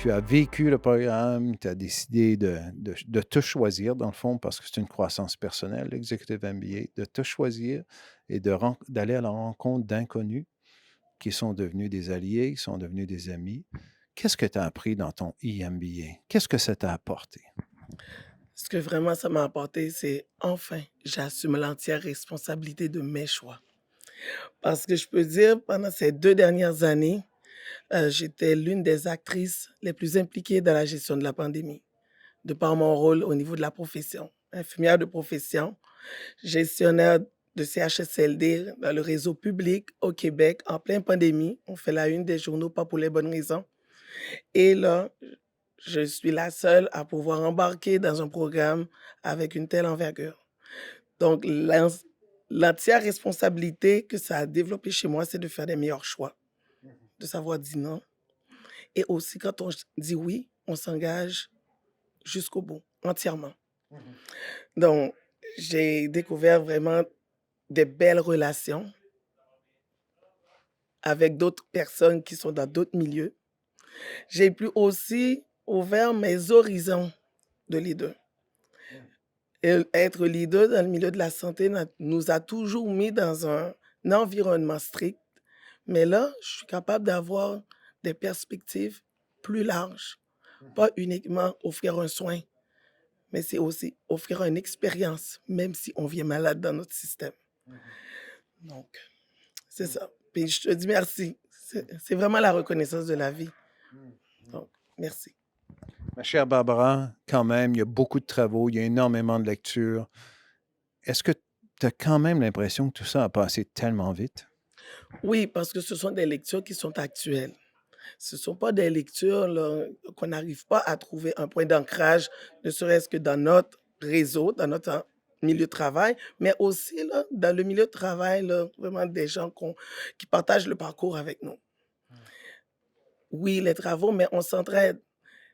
Tu as vécu le programme, tu as décidé de te choisir, dans le fond, parce que c'est une croissance personnelle, l'executive MBA, de te choisir et d'aller à la rencontre d'inconnus qui sont devenus des alliés, qui sont devenus des amis. Qu'est-ce que tu as appris dans ton EMBA? Qu'est-ce que ça t'a apporté? Ce que vraiment ça m'a apporté, c'est enfin, j'assume l'entière responsabilité de mes choix. Parce que je peux dire, pendant ces 2 dernières années, j'étais l'une des actrices les plus impliquées dans la gestion de la pandémie, de par mon rôle au niveau de la profession. Infirmière de profession, gestionnaire de CHSLD dans le réseau public au Québec en pleine pandémie. On fait la une des journaux, pas pour les bonnes raisons. Et là, je suis la seule à pouvoir embarquer dans un programme avec une telle envergure. Donc l'entière responsabilité que ça a développé chez moi, c'est de faire des meilleurs choix, de savoir dire non et aussi quand on dit oui, on s'engage jusqu'au bout, entièrement. Donc j'ai découvert vraiment des belles relations avec d'autres personnes qui sont dans d'autres milieux. J'ai pu aussi ouvert mes horizons de leader. Et être leader dans le milieu de la santé nous a toujours mis dans un environnement strict, mais là, je suis capable d'avoir des perspectives plus larges, pas uniquement offrir un soin, mais c'est aussi offrir une expérience, même si on vient malade dans notre système. Donc, c'est ça. Puis je te dis merci. C'est vraiment la reconnaissance de la vie. Donc, merci. Ma chère Barbara, quand même, il y a beaucoup de travaux, il y a énormément de lectures. Est-ce que tu as quand même l'impression que tout ça a passé tellement vite? Oui, parce que ce sont des lectures qui sont actuelles. Ce ne sont pas des lectures là, qu'on n'arrive pas à trouver un point d'ancrage, ne serait-ce que dans notre réseau, dans notre milieu de travail, mais aussi là, dans le milieu de travail, là, vraiment des gens qui partagent le parcours avec nous. Oui, les travaux, mais on s'entraide.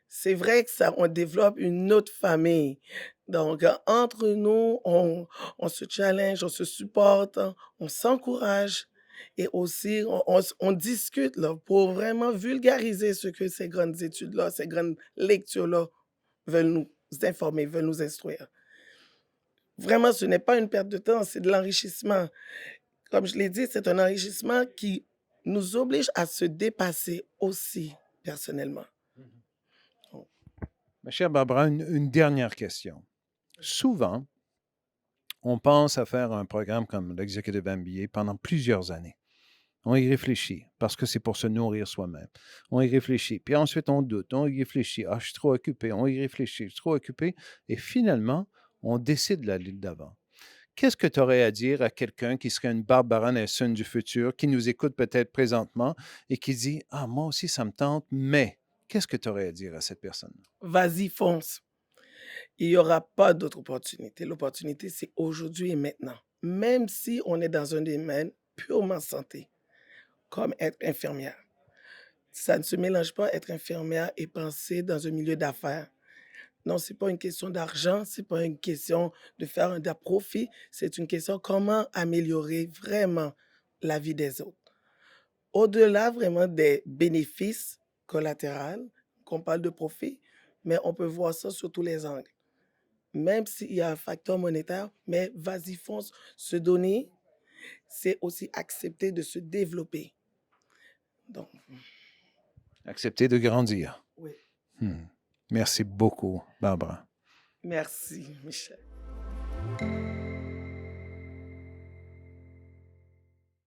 C'est vrai que ça, on développe une autre famille. Donc, entre nous, on se challenge, on se supporte, hein, on s'encourage et aussi on discute là, pour vraiment vulgariser ce que ces grandes études-là, ces grandes lectures-là veulent nous informer, veulent nous instruire. Vraiment, ce n'est pas une perte de temps, c'est de l'enrichissement. Comme je l'ai dit, c'est un enrichissement qui nous oblige à se dépasser aussi personnellement. Ma chère Barbara, une dernière question. Souvent, on pense à faire un programme comme l'Executive MBA pendant plusieurs années. On y réfléchit parce que c'est pour se nourrir soi-même. On y réfléchit. Puis ensuite, on doute. On y réfléchit. Ah, je suis trop occupé. On y réfléchit. Je suis trop occupé. Et finalement, on décide d'aller de l'avant. Qu'est-ce que tu aurais à dire à quelqu'un qui serait une Barbara Nelson du futur, qui nous écoute peut-être présentement et qui dit: Ah, moi aussi, ça me tente, mais qu'est-ce que tu aurais à dire à cette personne? Vas-y, fonce. Il n'y aura pas d'autre opportunité. L'opportunité, c'est aujourd'hui et maintenant. Même si on est dans un domaine purement santé, comme être infirmière. Ça ne se mélange pas être infirmière et penser dans un milieu d'affaires. Non, c'est pas une question d'argent, c'est pas une question de faire un profit, c'est une question comment améliorer vraiment la vie des autres. Au-delà vraiment des bénéfices collatéraux, qu'on parle de profit, mais on peut voir ça sous tous les angles. Même s'il y a un facteur monétaire, mais vas-y, fonce. Se donner, c'est aussi accepter de se développer. Donc, Accepter de grandir. oui, Hmm. Merci beaucoup, Barbara. merci, Michel.